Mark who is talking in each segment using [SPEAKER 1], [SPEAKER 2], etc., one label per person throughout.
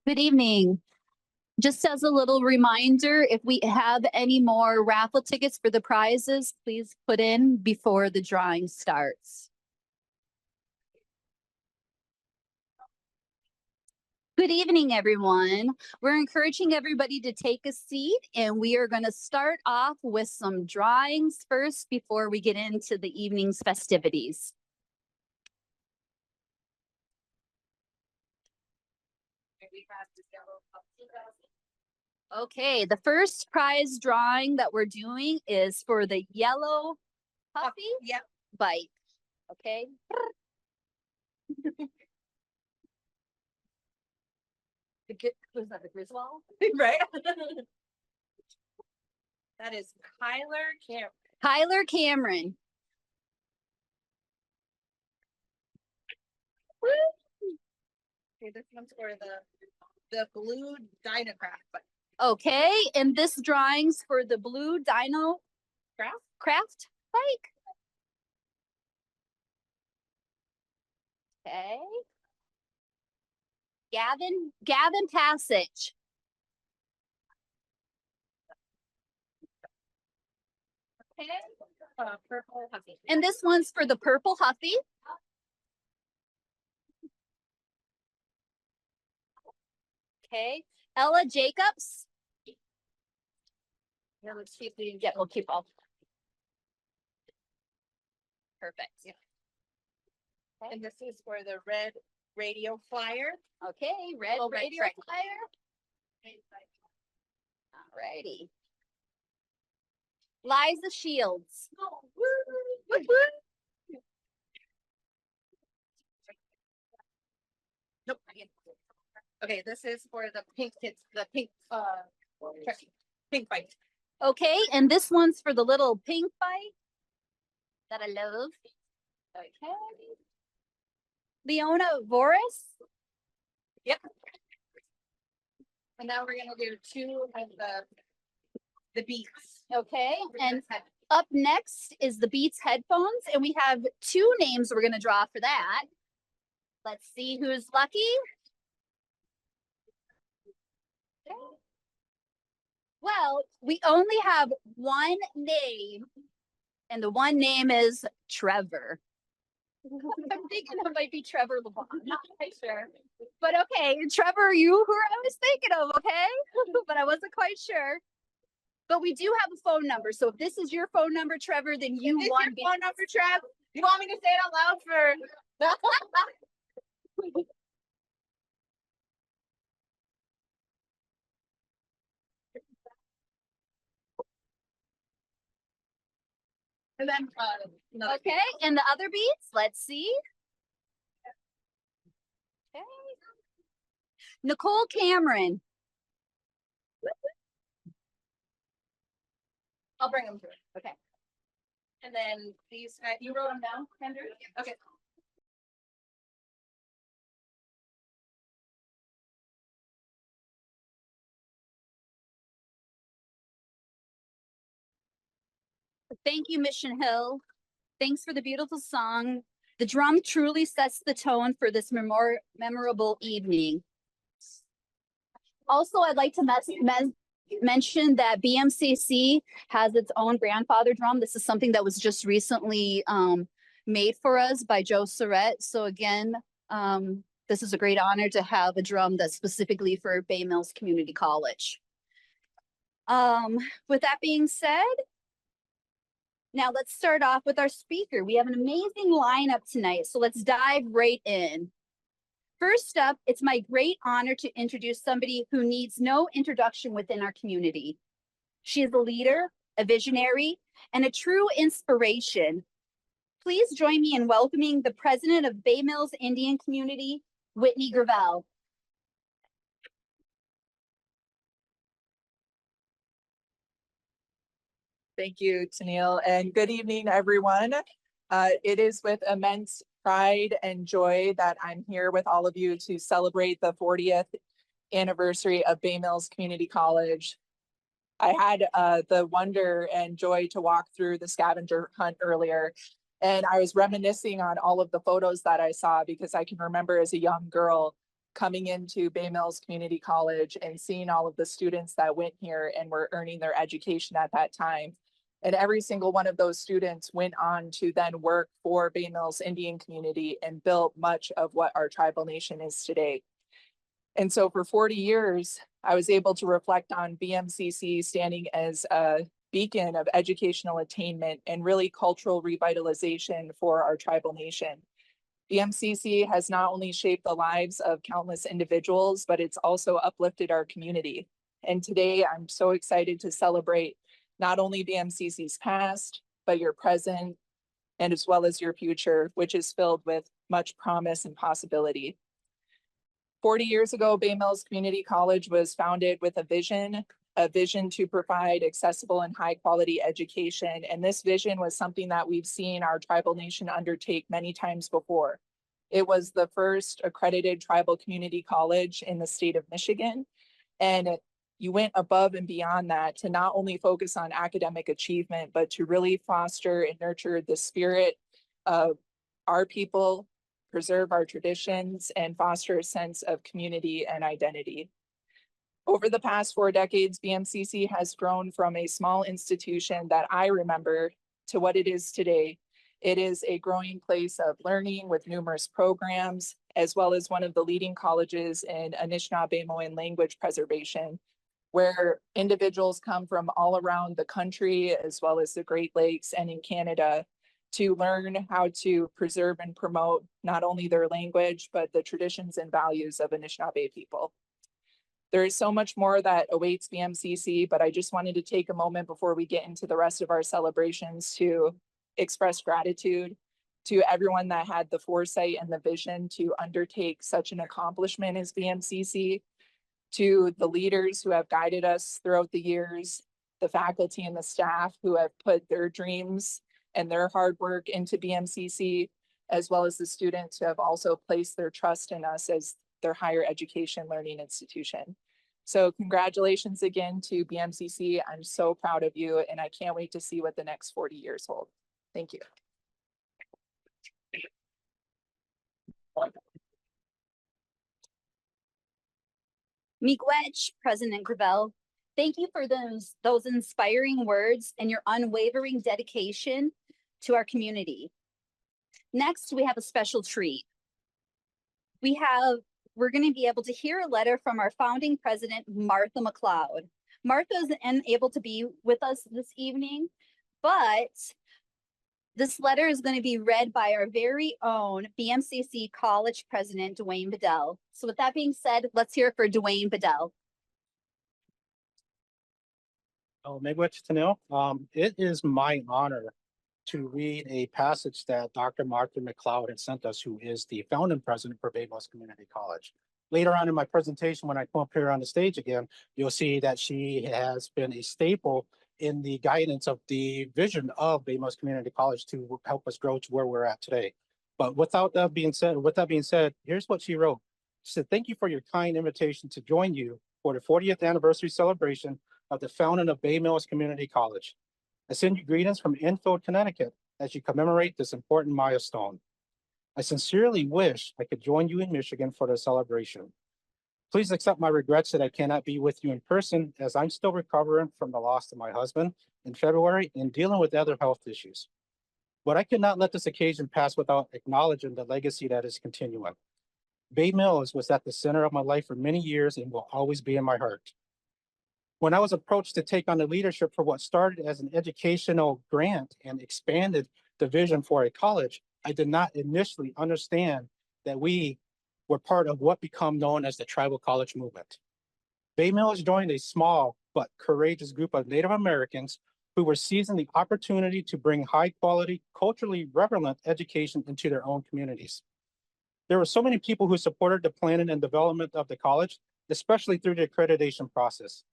[SPEAKER 1] Good evening. Just as a little reminder, if we have any more raffle tickets for the prizes, please put in before the drawing starts. Good evening, everyone. We're encouraging everybody to take a seat, and we are going to start off with some drawings first before we get into the evening's festivities. Okay, the first prize drawing that we're doing is for the yellow puppy bike. Okay. Was that the Griswold?
[SPEAKER 2] Right. That is Kyler Cameron.
[SPEAKER 1] Kyler Cameron.
[SPEAKER 2] Okay, this one's for the blue Dynacraft.
[SPEAKER 1] Okay, and this drawing's for the blue Dino craft bike. Okay. Gavin Passage.
[SPEAKER 2] Okay. Purple Huffy.
[SPEAKER 1] And this one's for the purple Huffy. Okay. Ella Jacobs.
[SPEAKER 2] Yeah, let's see if we can get.
[SPEAKER 1] We'll keep all. Perfect.
[SPEAKER 2] Yeah. Okay. And this is for the red radio flyer.
[SPEAKER 1] Okay, red radio
[SPEAKER 2] flyer.
[SPEAKER 1] Alrighty. Liza Shields.
[SPEAKER 2] Nope. Okay, this is for the pink kids, the pink bike.
[SPEAKER 1] Okay, and this one's for the little pink bike that I love. Okay. Leona Voris.
[SPEAKER 2] Yep. And now we're gonna do two of the Beats.
[SPEAKER 1] Okay, and up next is the Beats headphones, and we have two names we're gonna draw for that. Let's see who's lucky. Well, we only have one name, and the one name is Trevor. I'm thinking it might be Trevor LeBon. Not quite sure. But okay, Trevor, you who I was thinking of, okay? But I wasn't quite sure. But we do have a phone number. So if this is your phone number, Trevor, then you won.
[SPEAKER 2] Your phone number, Trev? You want me to say it out loud for and then
[SPEAKER 1] okay, and the other Beats, let's see. Okay. Nicole Cameron.
[SPEAKER 2] I'll bring them through. Okay. And then these guys, you wrote them down, Andrew? Okay.
[SPEAKER 1] Thank you, Mission Hill. Thanks for the beautiful song. The drum truly sets the tone for this memorable evening. Also, I'd like to mention that BMCC has its own grandfather drum. This is something that was just recently made for us by Joe Surratt. So again, this is a great honor to have a drum that's specifically for Bay Mills Community College. With that being said, now let's start off with our speaker. We have an amazing lineup tonight, so let's dive right in. First up, it's my great honor to introduce somebody who needs no introduction within our community. She is a leader, a visionary, and a true inspiration. Please join me in welcoming the president of Bay Mills Indian Community, Whitney Gravel.
[SPEAKER 3] Thank you, Tennille, and good evening, everyone. It is with immense pride and joy that I'm here with all of you to celebrate the 40th anniversary of Bay Mills Community College. I had the wonder and joy to walk through the scavenger hunt earlier, and I was reminiscing on all of the photos that I saw because I can remember as a young girl coming into Bay Mills Community College and seeing all of the students that went here and were earning their education at that time. And every single one of those students went on to then work for Bay Mills Indian community and built much of what our tribal nation is today. And so for 40 years, I was able to reflect on BMCC standing as a beacon of educational attainment and really cultural revitalization for our tribal nation. BMCC has not only shaped the lives of countless individuals, but it's also uplifted our community. And today I'm so excited to celebrate not only BMCC's past, but your present, and as well as your future, which is filled with much promise and possibility. 40 years ago, Bay Mills Community College was founded with a vision to provide accessible and high quality education. And this vision was something that we've seen our tribal nation undertake many times before. It was the first accredited tribal community college in the state of Michigan. And you went above and beyond that to not only focus on academic achievement, but to really foster and nurture the spirit of our people, preserve our traditions, and foster a sense of community and identity. Over the past 4 decades, BMCC has grown from a small institution that I remember to what it is today. It is a growing place of learning with numerous programs, as well as one of the leading colleges in Anishinaabe-Moan language preservation, where individuals come from all around the country, as well as the Great Lakes and in Canada, to learn how to preserve and promote not only their language, but the traditions and values of Anishinaabe people. There is so much more that awaits BMCC, but I just wanted to take a moment before we get into the rest of our celebrations to express gratitude to everyone that had the foresight and the vision to undertake such an accomplishment as BMCC, to the leaders who have guided us throughout the years, the faculty and the staff who have put their dreams and their hard work into BMCC, as well as the students who have also placed their trust in us as their higher education learning institution. So congratulations again to BMCC. I'm so proud of you, and I can't wait to see what the next 40 years hold. Thank you.
[SPEAKER 1] Miigwech, President Gravel, thank you for those inspiring words and your unwavering dedication to our community. Next, we have a special treat. We're going to be able to hear a letter from our founding president, Martha McLeod. Martha is unable to be with us this evening, but this letter is going to be read by our very own BMCC College President, Dwayne Bedell. So with that being said, let's hear it for Dwayne Bedell.
[SPEAKER 4] Oh, Miigwech Tanil. It is my honor to read a passage that Dr. Martha McLeod had sent us, who is the founding president for Bay Mills Community College. Later on in my presentation, when I come up here on the stage again, you'll see that she has been a staple in the guidance of the vision of Bay Mills Community College to help us grow to where we're at today. But with that being said, here's what she wrote. She said, "Thank you for your kind invitation to join you for the 40th anniversary celebration of the founding of Bay Mills Community College. I send you greetings from Enfield, Connecticut, as you commemorate this important milestone. I sincerely wish I could join you in Michigan for the celebration. Please accept my regrets that I cannot be with you in person, as I'm still recovering from the loss of my husband in February and dealing with other health issues. But I could not let this occasion pass without acknowledging the legacy that is continuing. Bay Mills was at the center of my life for many years and will always be in my heart. When I was approached to take on the leadership for what started as an educational grant and expanded the vision for a college, I did not initially understand that we were part of what become known as the tribal college movement. Bay Mills joined a small but courageous group of Native Americans who were seizing the opportunity to bring high quality, culturally relevant education into their own communities. There were so many people who supported the planning and development of the college, especially through the accreditation process.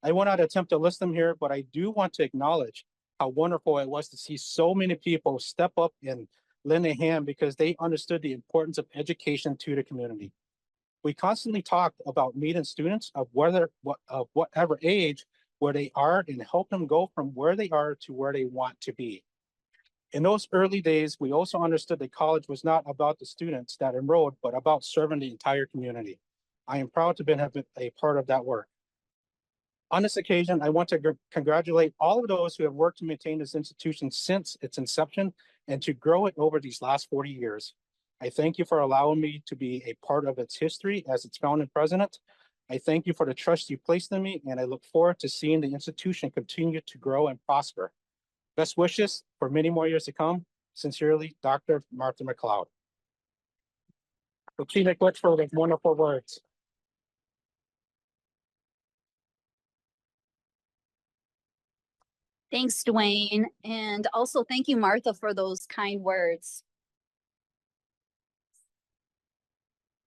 [SPEAKER 4] I will not attempt to list them here, but I do want to acknowledge how wonderful it was to see so many people step up and lend a hand because they understood the importance of education to the community. We constantly talked about meeting students of whatever age, where they are, and help them go from where they are to where they want to be. In those early days, we also understood that college was not about the students that enrolled, but about serving the entire community. I am proud to have been a part of that work. On this occasion, I want to congratulate all of those who have worked to maintain this institution since its inception and to grow it over these last 40 years. I thank you for allowing me to be a part of its history as its founding president. I thank you for the trust you placed in me, and I look forward to seeing the institution continue to grow and prosper. Best wishes for many more years to come. Sincerely, Dr. Martha McLeod. So, Chief McWitch for those wonderful words.
[SPEAKER 1] Thanks, Dwayne. And also thank you, Martha, for those kind words.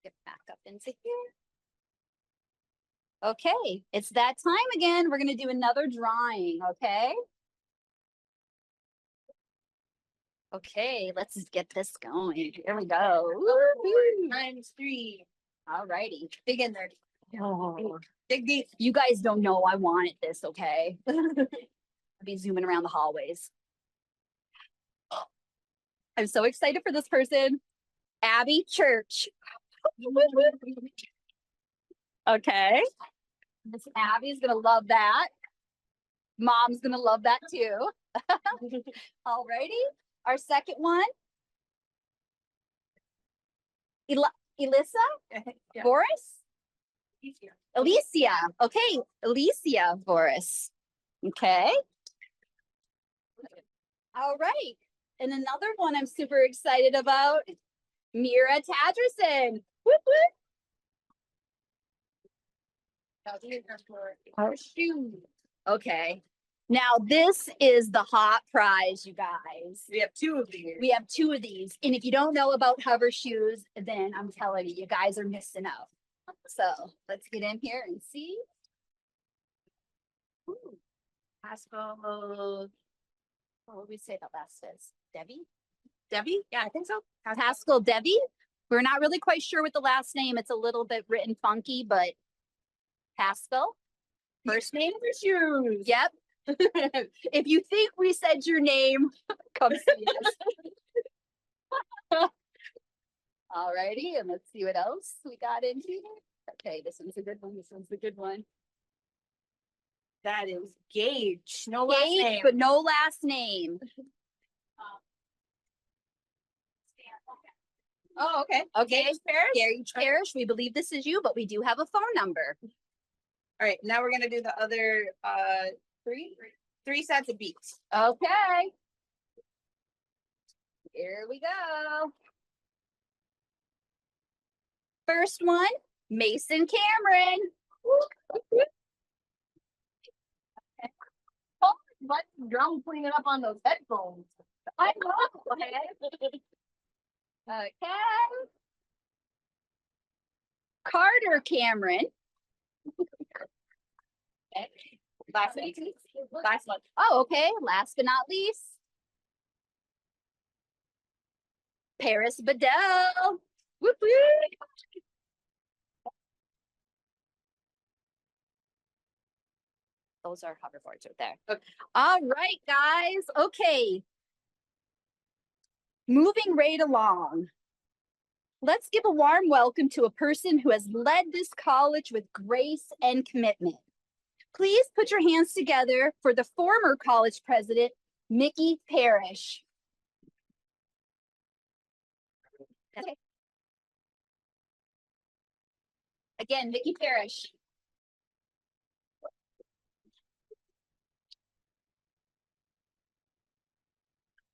[SPEAKER 1] Get back up into here. Okay, it's that time again. We're going to do another drawing, okay? Okay, let's get this going. Here we go.
[SPEAKER 2] Times 3.
[SPEAKER 1] All righty.
[SPEAKER 2] Dig in there.
[SPEAKER 1] Oh,
[SPEAKER 2] Dig deep.
[SPEAKER 1] you guys don't know I wanted this, okay? I'll be zooming around the hallways. I'm so excited for this person. Abby Church. Okay. Miss Abby's gonna love that. Mom's gonna love that too. Alrighty. Our second one. Elissa
[SPEAKER 2] Yeah.
[SPEAKER 1] Boris?
[SPEAKER 2] Easier.
[SPEAKER 1] Alicia. Okay. Alicia Boris. Okay. All right. And another one I'm super excited about. Mira Tadrison. Whoop, whoop.
[SPEAKER 2] Now, these are for our shoes.
[SPEAKER 1] Okay. Now this is the hot prize, you guys.
[SPEAKER 2] We have 2 of these.
[SPEAKER 1] We have 2 of these. And if you don't know about hover shoes, then I'm telling you, you guys are missing out. So let's get in here and see. Ooh.
[SPEAKER 2] Pascal.
[SPEAKER 1] What would we say the last is? Debbie?
[SPEAKER 2] Debbie? Yeah, I think so.
[SPEAKER 1] Pascal Debbie? We're not really quite sure with the last name. It's a little bit written funky, but Pascal. First name?
[SPEAKER 2] For shoes.
[SPEAKER 1] Yep. If you think we said your name, come see us. Alrighty, and let's see what else we got in here. Okay, this one's a good one. This one's a good one.
[SPEAKER 2] That is Gage. No last
[SPEAKER 1] Gage,
[SPEAKER 2] name.
[SPEAKER 1] but no last name.
[SPEAKER 2] Oh, okay.
[SPEAKER 1] Okay,
[SPEAKER 2] Gage Paris?
[SPEAKER 1] Gary Cherish, we believe this is you, but we do have a phone number.
[SPEAKER 2] All right, now we're gonna do the other 3 sets of beats.
[SPEAKER 1] Okay. Here we go. First one, Mason Cameron.
[SPEAKER 2] What drum cleaning up on those headphones?
[SPEAKER 1] I know. Okay. Carter Cameron.
[SPEAKER 2] Okay. Last one. Last one.
[SPEAKER 1] Oh, okay. Last but not least, Paris Bedell. Whoop, whoop. Those are hoverboards right there.
[SPEAKER 2] Okay.
[SPEAKER 1] All right, guys. Okay. Moving right along. Let's give a warm welcome to a person who has led this college with grace and commitment. Please put your hands together for the former college president, Mickey Parrish. Okay. Again, Mickey Parrish.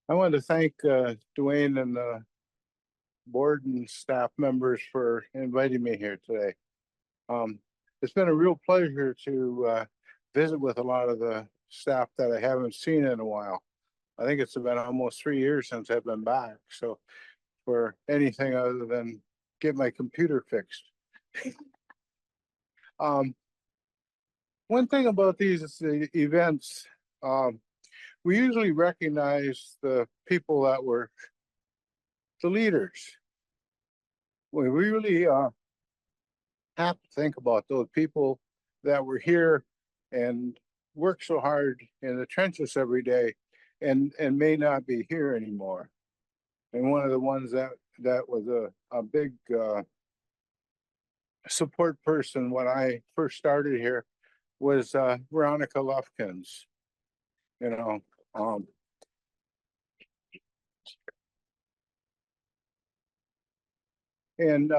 [SPEAKER 5] I want to thank Dwayne and the board and staff members for inviting me here today. It's been a real pleasure to visit with a lot of the staff that I haven't seen in a while. I think it's been almost 3 years since I've been back. So for anything other than get my computer fixed. One thing about these events, we usually recognize the people that were the leaders. We really have to think about those people that were here and work so hard in the trenches every day and may not be here anymore. And one of the ones that was a big support person when I first started here was Veronica Lufkins. You know, and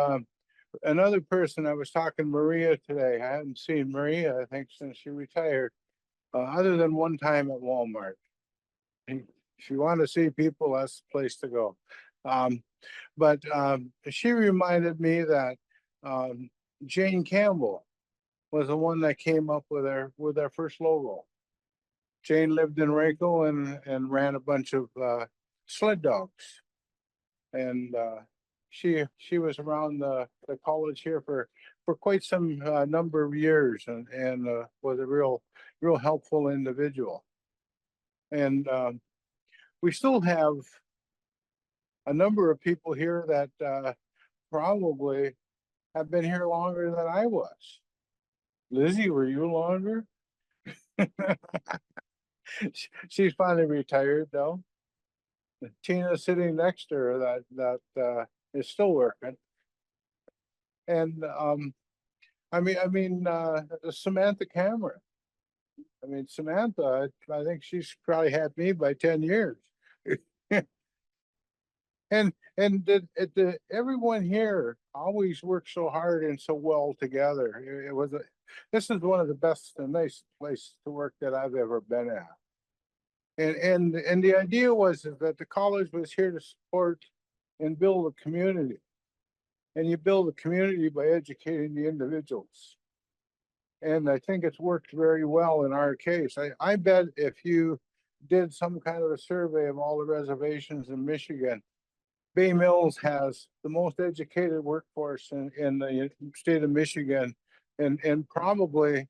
[SPEAKER 5] another person, I was talking to Maria today. I hadn't seen Maria, I think, since she retired, other than one time at Walmart. If you want to see people, that's the place to go. But she reminded me that Jane Campbell was the one that came up with our first logo. Jane lived in Waco and ran a bunch of sled dogs. And she was around the college here for quite some number of years and was a real helpful individual. And we still have a number of people here that probably have been here longer than I was. Lizzie, were you longer? She's finally retired though. Tina's sitting next to her that is still working. And I mean Samantha Cameron. I mean Samantha, I think she's probably had me by 10 years. And everyone here always works so hard and so well together. This is one of the best and nice places to work that I've ever been at. And the idea was that the college was here to support and build a community. And you build a community by educating the individuals. And I think it's worked very well in our case. I bet if you did some kind of a survey of all the reservations in Michigan, Bay Mills has the most educated workforce in the state of Michigan and probably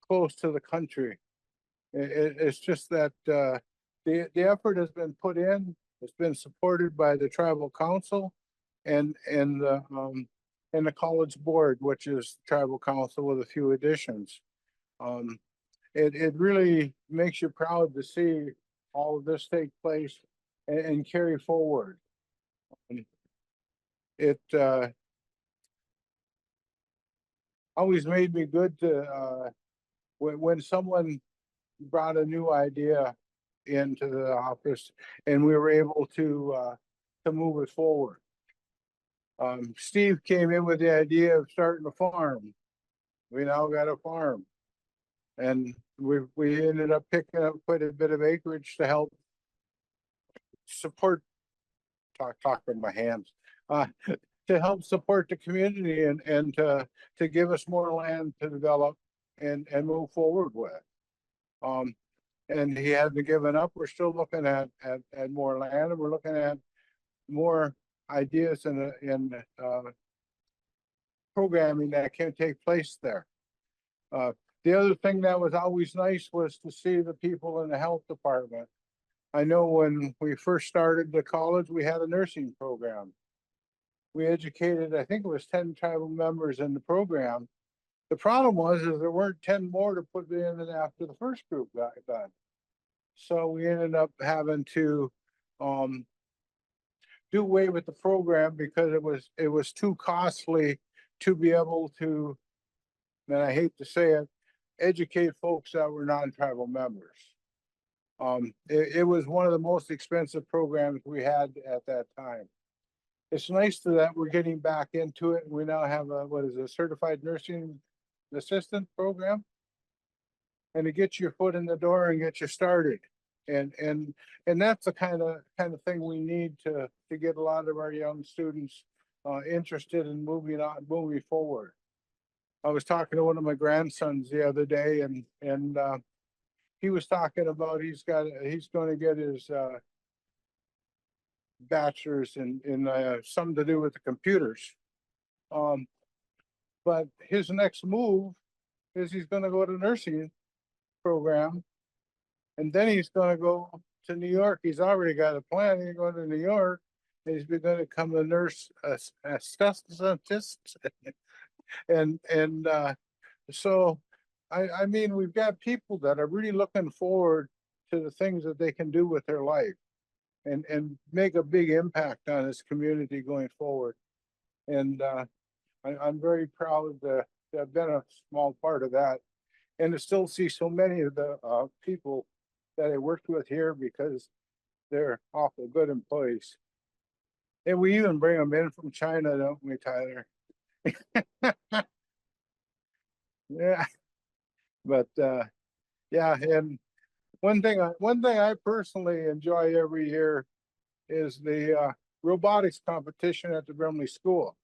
[SPEAKER 5] close to the country. It's just that the effort has been put in. It's been supported by the tribal council and the college board, which is tribal council with a few additions. It really makes you proud to see all of this take place and carry forward. It always made me good to when someone brought a new idea into the office and we were able to move it forward. Steve came in with the idea of starting a farm. We now got a farm, and we ended up picking up quite a bit of acreage to help support. Talk with my hands. To help support the community and to give us more land to develop and move forward with. And he hasn't given up. We're still looking at more land, and we're looking at more ideas and programming that can take place there. The other thing that was always nice was to see the people in the health department. I know when we first started the college, we had a nursing program. We educated, I think it was 10 tribal members in the program. The problem was there weren't 10 more to put in after the first group got done. So we ended up having to do away with the program because it was too costly to be able to, and I hate to say it, educate folks that were non-tribal members. It was one of the most expensive programs we had at that time. It's nice that we're getting back into it. We now have a certified nursing assistant program. And to get your foot in the door and get you started. And that's the kind of thing we need to get a lot of our young students interested in moving forward. I was talking to one of my grandsons the other day and he was talking about he's going to get his bachelor's in something to do with the computers. But his next move is he's going to go to nursing program, and then he's going to go to New York. He's already got a plan. He's going to New York, and he's going to become a nurse anesthetist. and so I mean, we've got people that are really looking forward to the things that they can do with their life and make a big impact on this community going forward. And I'm very proud to have been a small part of that. And to still see so many of the people that I worked with here because they're awful good employees. And we even bring them in from China, don't we, Tyler? Yeah, but yeah, and one thing I personally enjoy every year is the robotics competition at the Brimley School.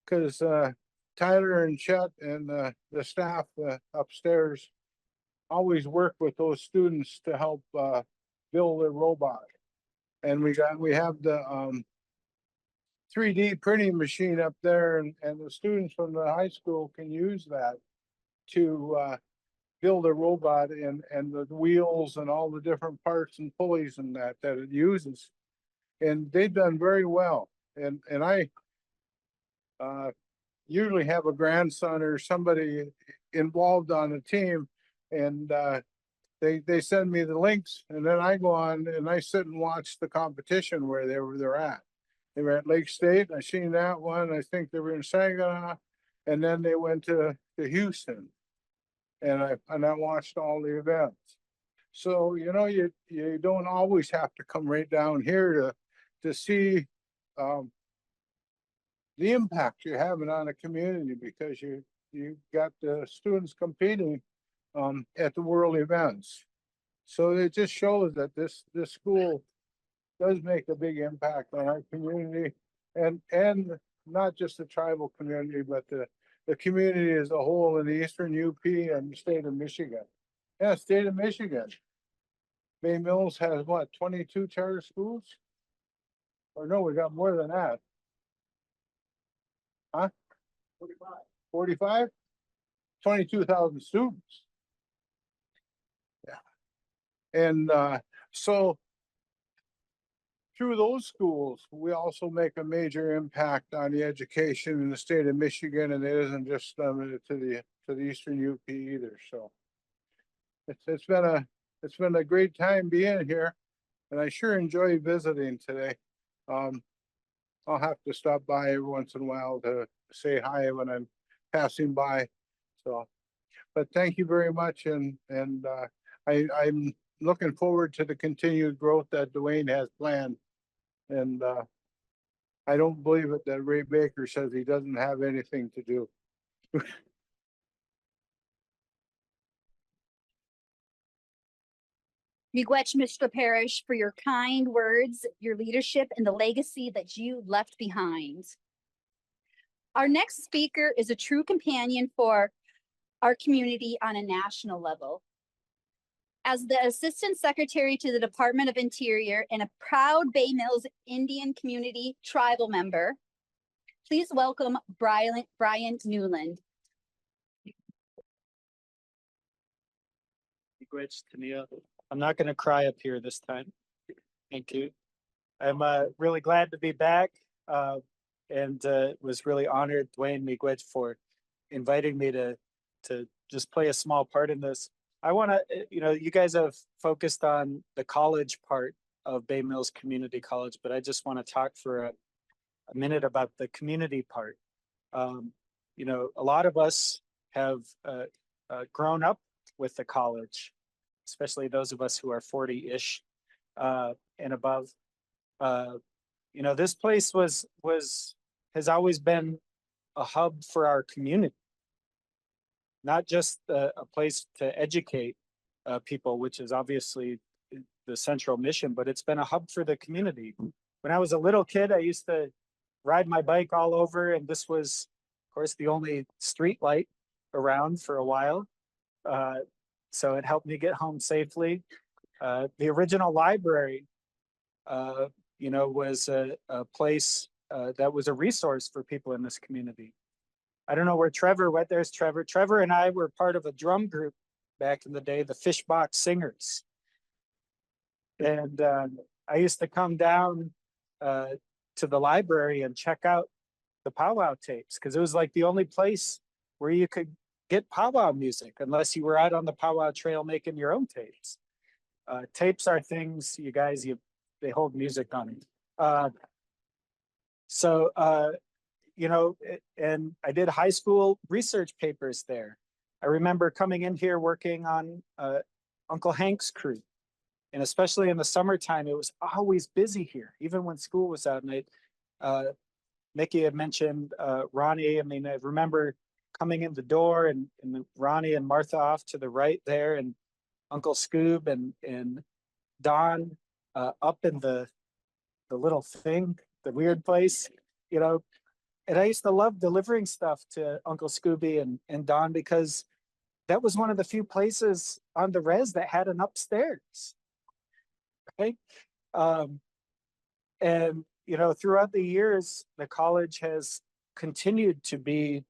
[SPEAKER 5] Because Tyler and Chet and the staff upstairs always work with those students to help build a robot. And we have the 3D printing machine up there, and the students from the high school can use that to build a robot and the wheels and all the different parts and pulleys and that it uses. And they've done very well. And I usually have a grandson or somebody involved on the team, and they send me the links, and then I go on and I sit and watch the competition where they're at. They were at Lake State. I seen that one. I think they were in Saginaw, and then they went to Houston, and I watched all the events. So you know, you don't always have to come right down here to see the impact you're having on a community, because you got the students competing at the world events. So it just shows that this school does make a big impact on our community, and not just the tribal community, but the community as a whole in the Eastern UP and the state of Michigan. Yeah, state of Michigan. Bay Mills has what, 22 charter schools? Or no, we got more than that. Huh? 45? 22,000 students. Yeah. And so through those schools, we also make a major impact on the education in the state of Michigan, and it isn't just limited to the Eastern UP either. So it's been a great time being here, and I sure enjoy visiting today. I'll have to stop by every once in a while to say hi when I'm passing by. So, but thank you very much, and I'm looking forward to the continued growth that Dwayne has planned. And I don't believe it that Ray Baker says he doesn't have anything to do.
[SPEAKER 1] Miigwech, Mr. Parrish, for your kind words, your leadership, and the legacy that you left behind. Our next speaker is a true companion for our community on a national level. As the Assistant Secretary to the Department of Interior and a proud Bay Mills Indian Community tribal member, please welcome Brian Newland.
[SPEAKER 6] Miigwech, Tania. I'm not going to cry up here this time. Thank you. I'm really glad to be back, and was really honored, Dwayne Miigwech, for inviting me to just play a small part in this. I want to, you guys have focused on the college part of Bay Mills Community College, but I just want to talk for a minute about the community part. A lot of us have grown up with the college, especially those of us who are 40-ish and above. This place has always been a hub for our community, not just a place to educate people, which is obviously the central mission, but it's been a hub for the community. When I was a little kid, I used to ride my bike all over, and this was, of course, the only street light around for a while. So it helped me get home safely. The original library, was a place that was a resource for people in this community. I don't know where Trevor went. There's Trevor. Trevor and I were part of a drum group back in the day, the Fishbox Singers. And I used to come down to the library and check out the powwow tapes, because it was like the only place where you could get powwow music unless you were out on the powwow trail making your own tapes. Tapes are things, you guys, they hold music on it. So you know, and I did high school research papers there. I remember coming in here working on Uncle Hank's crew. And especially in the summertime, it was always busy here, even when school was out. And Mickey had mentioned Ronnie. I mean, I remember coming in the door and Ronnie and Martha off to the right there, and Uncle Scoob and Don up in the little thing, the weird place, you know. And I used to love delivering stuff to Uncle Scooby and Don, because that was one of the few places on the res that had an upstairs. Right. And, you know, throughout the years, the college has continued to be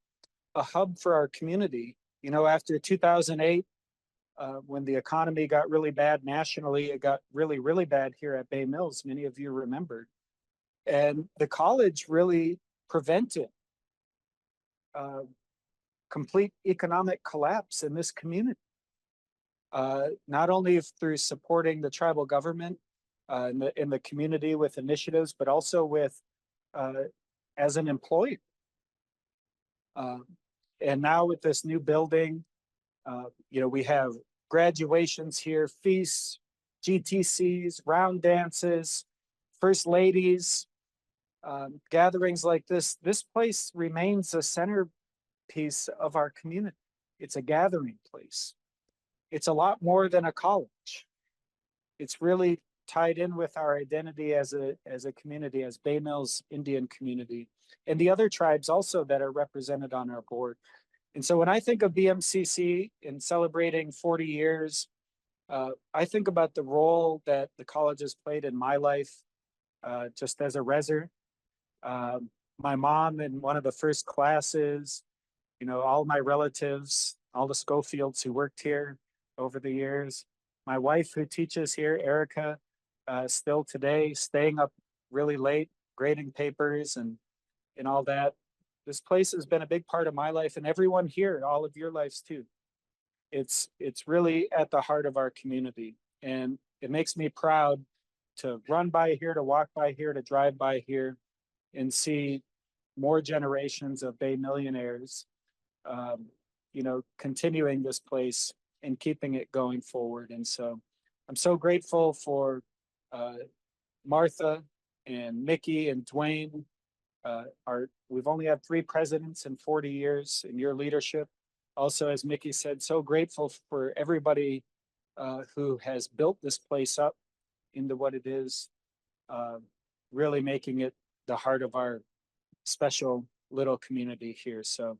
[SPEAKER 6] a hub for our community. You know, after 2008, when the economy got really bad nationally, it got really, really bad here at Bay Mills. Many of you remembered. And the college really prevented complete economic collapse in this community. Not only through supporting the tribal government in the community with initiatives, but also with as an employer. And now with this new building, you know, we have graduations here, feasts, GTCs, round dances, first ladies, gatherings like this. This place remains a centerpiece of our community. It's a gathering place. It's a lot more than a college. It's really tied in with our identity as a community, as Bay Mills Indian community, and the other tribes also that are represented on our board. And so when I think of BMCC in celebrating 40 years, I think about the role that the college has played in my life, just as a reser. My mom in one of the first classes, you know, all my relatives, all the Schofields who worked here over the years. My wife who teaches here, Erica, still today, staying up really late, grading papers and all that. This place has been a big part of my life, and everyone here, all of your lives too. It's really at the heart of our community, and it makes me proud to run by here, to walk by here, to drive by here, and see more generations of Bay millionaires, you know, continuing this place and keeping it going forward. And so I'm so grateful for Martha and Mickey and Dwayne. We've only had 3 presidents in 40 years in your leadership. Also, as Mickey said, so grateful for everybody who has built this place up into what it is, really making it the heart of our special little community here. So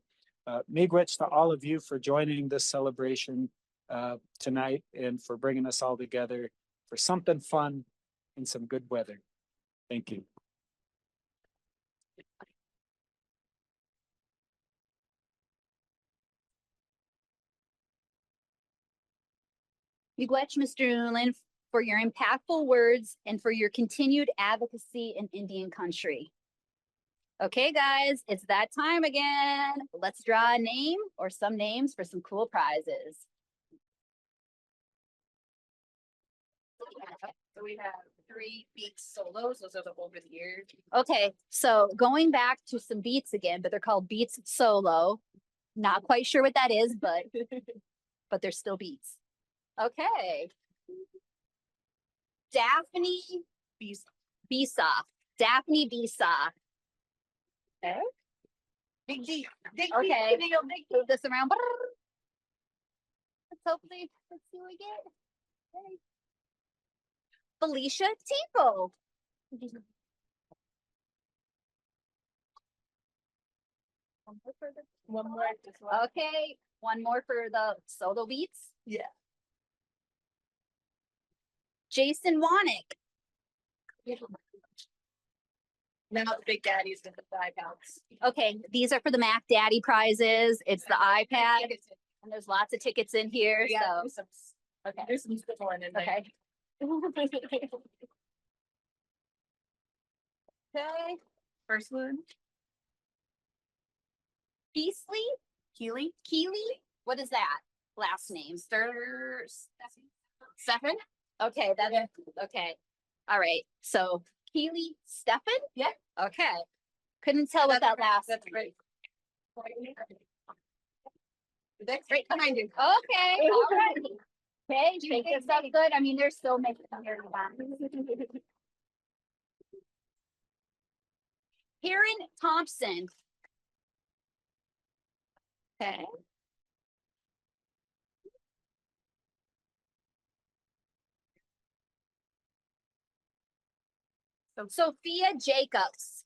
[SPEAKER 6] miigwech to all of you for joining this celebration tonight and for bringing us all together for something fun and some good weather. Thank you.
[SPEAKER 1] Miigwech, Mr. Newland, for your impactful words and for your continued advocacy in Indian country. Okay, guys, it's that time again. Let's draw a name or some names for some cool prizes.
[SPEAKER 2] So we have 3 beats solos. Those are the over the years.
[SPEAKER 1] Okay, so going back to some beats again, but they're called beats solo. Not quite sure what that is, but they're still beats. Okay. Daphne Bisa. Daphne Bisa.
[SPEAKER 2] Okay. Big D. Big D.
[SPEAKER 1] Okay.
[SPEAKER 2] Big D.
[SPEAKER 1] Move this around. Let's see what we get. Okay. Felicia Tipo.
[SPEAKER 2] One more. Just one.
[SPEAKER 1] Okay, one more for the solo beats.
[SPEAKER 2] Yeah.
[SPEAKER 1] Jason Wanick.
[SPEAKER 2] Now the big daddies get the 5 pounds.
[SPEAKER 1] Okay, these are for the Mac Daddy prizes. It's the iPad, and there's lots of tickets in here.
[SPEAKER 2] Yeah.
[SPEAKER 1] So
[SPEAKER 2] Okay. There's some good one in there.
[SPEAKER 1] okay. Okay.
[SPEAKER 2] First one.
[SPEAKER 1] Beasley?
[SPEAKER 2] Keely.
[SPEAKER 1] Keely? What is that? Last name?
[SPEAKER 2] Stefan.
[SPEAKER 1] Okay, that is okay. All right. So Keely Stefan?
[SPEAKER 2] Yeah.
[SPEAKER 1] Okay. Couldn't tell what that last.
[SPEAKER 2] That's great. That's right behind you.
[SPEAKER 1] Okay, all right. Okay, think it's that good. I mean, there's so many here. Karen Thompson. Okay. Sophia Jacobs.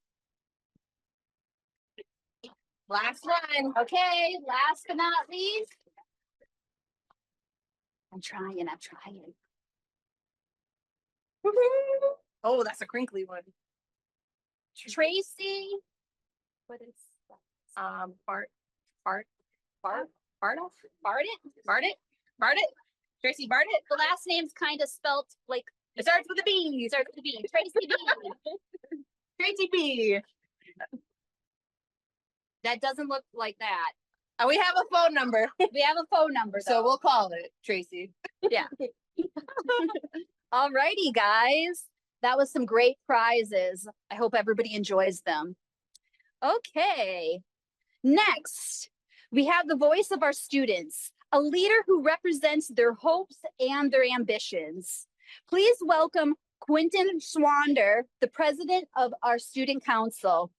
[SPEAKER 2] Last one.
[SPEAKER 1] Okay, last but not least. I'm trying.
[SPEAKER 2] Oh, that's a crinkly one.
[SPEAKER 1] Tracy. What is
[SPEAKER 2] Bart,
[SPEAKER 1] Bart?
[SPEAKER 2] Bardet, Tracy Bardet.
[SPEAKER 1] The last name's kind of spelt like
[SPEAKER 2] It starts with a B.
[SPEAKER 1] starts with a B. Tracy B.
[SPEAKER 2] Tracy B.
[SPEAKER 1] That doesn't look like that.
[SPEAKER 2] And we have a phone number,
[SPEAKER 1] We have a phone number,
[SPEAKER 2] so
[SPEAKER 1] though.
[SPEAKER 2] we'll call it Tracy.
[SPEAKER 1] All righty, guys. That was some great prizes. I hope everybody enjoys them. Okay. Next, we have the voice of our students, a leader who represents their hopes and their ambitions. Please welcome Quentin Swander, the president of our student council.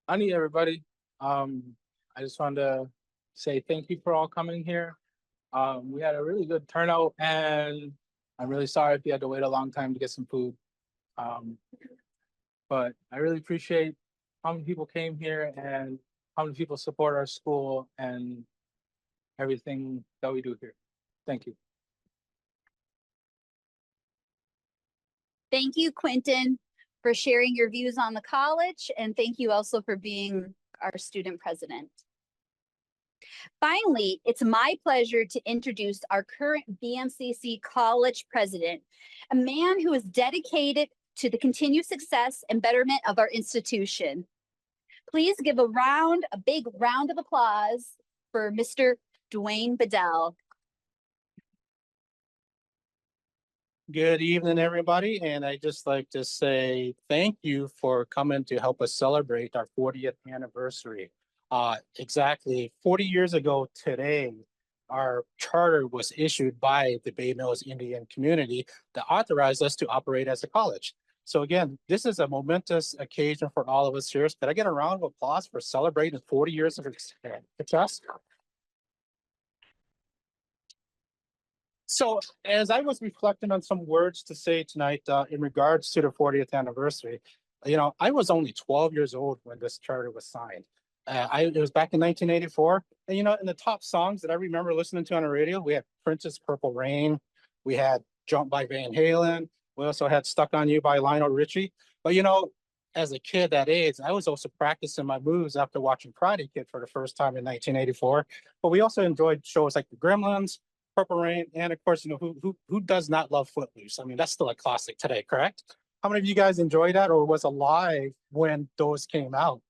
[SPEAKER 7] Honey, everybody. I just wanted to say thank you for all coming here. We had a really good turnout, and I'm really sorry if you had to wait a long time to get some food. But I really appreciate how many people came here and how many people support our school and everything that we do here. Thank you.
[SPEAKER 1] Thank you, Quentin, for sharing your views on the college, and thank you also for being our student president. Finally, it's my pleasure to introduce our current BMCC college president, a man who is dedicated to the continued success and betterment of our institution. Please give a big round of applause for Mr. Dwayne Bedell.
[SPEAKER 4] Good evening, everybody, and I just like to say thank you for coming to help us celebrate our 40th anniversary. Exactly 40 years ago today, our charter was issued by the Bay Mills Indian community that authorized us to operate as a college. So again, this is a momentous occasion for all of us here. Can I get a round of applause for celebrating 40 years of success? So as I was reflecting on some words to say tonight in regards to the 40th anniversary, I was only 12 years old when this charter was signed. It was back in 1984. And, in the top songs that I remember listening to on the radio, we had Prince's Purple Rain. We had Jump by Van Halen. We also had Stuck on You by Lionel Richie. But, as a kid that age, I was also practicing my moves after watching Karate Kid for the first time in 1984. But we also enjoyed shows like The Gremlins, Purple Rain, and of course, who does not love Footloose? I mean, that's still a classic today, correct? How many of you guys enjoyed that or was alive when those came out?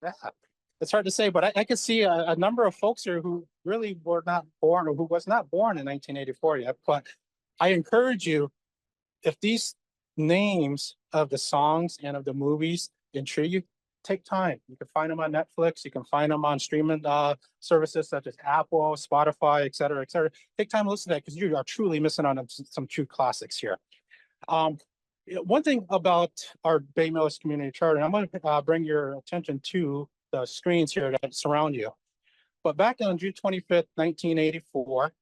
[SPEAKER 4] Yeah, it's hard to say, but I could see a number of folks here who really were not born or who was not born in 1984 yet. But I encourage you, if these names of the songs and of the movies intrigue you, take time. You can find them on Netflix. You can find them on streaming services such as Apple, Spotify, et cetera, et cetera. Take time to listen to that because you are truly missing on some true classics here. One thing about our Bay Mills Community Charter, and I'm going to bring your attention to the screens here that surround you. But back on June 25th, 1984,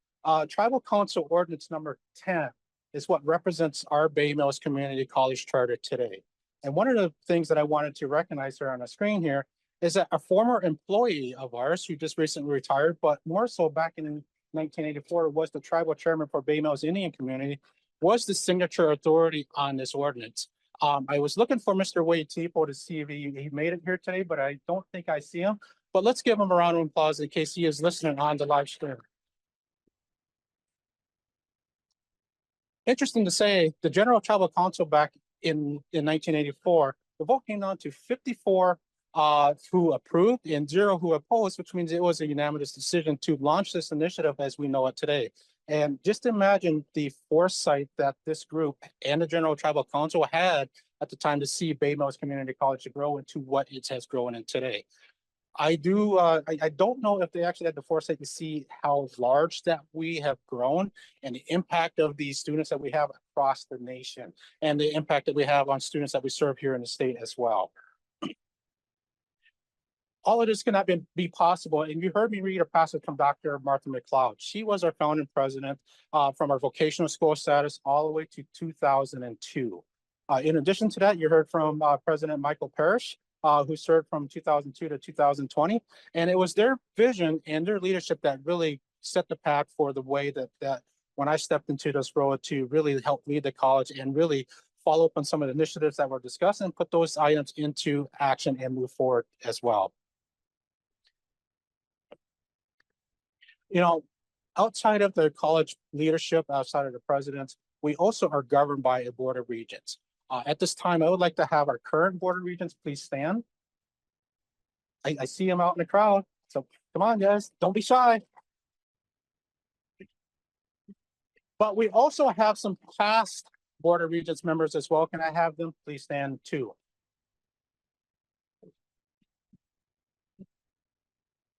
[SPEAKER 4] Tribal Council Ordinance number 10 is what represents our Bay Mills Community College Charter today. And one of the things that I wanted to recognize here on the screen here is that a former employee of ours who just recently retired, but more so back in 1984, was the tribal chairman for Bay Mills Indian Community, was the signature authority on this ordinance. I was looking for Mr. Wade Tipo to see if he made it here today, but I don't think I see him. But let's give him a round of applause in case he is listening on the live stream. Interesting to say, the General Tribal Council back in 1984, the vote came down to 54 who approved and 0 who opposed, which means it was a unanimous decision to launch this initiative as we know it today. And just imagine the foresight that this group and the General Tribal Council had at the time to see Bay Mills Community College to grow into what it has grown in today. I don't know if they actually had the foresight to see how large that we have grown and the impact of these students that we have across the nation and the impact that we have on students that we serve here in the state as well. All of this cannot be possible. And you heard me read a passage from Dr. Martha McLeod. She was our founding president from our vocational school status all the way to 2002. In addition to that, you heard from President Michael Parrish, who served from 2002 to 2020. And it was their vision and their leadership that really set the path for the way that when I stepped into this role to really help lead the college and really follow up on some of the initiatives that were discussed and put those items into action and move forward as well. You know, outside of the college leadership, outside of the presidents, we also are governed by a board of regents. At this time, I would like to have our current board of regents please stand. I see them out in the crowd, so come on, guys, don't be shy. But we also have some past board of regents members as well. Can I have them please stand too?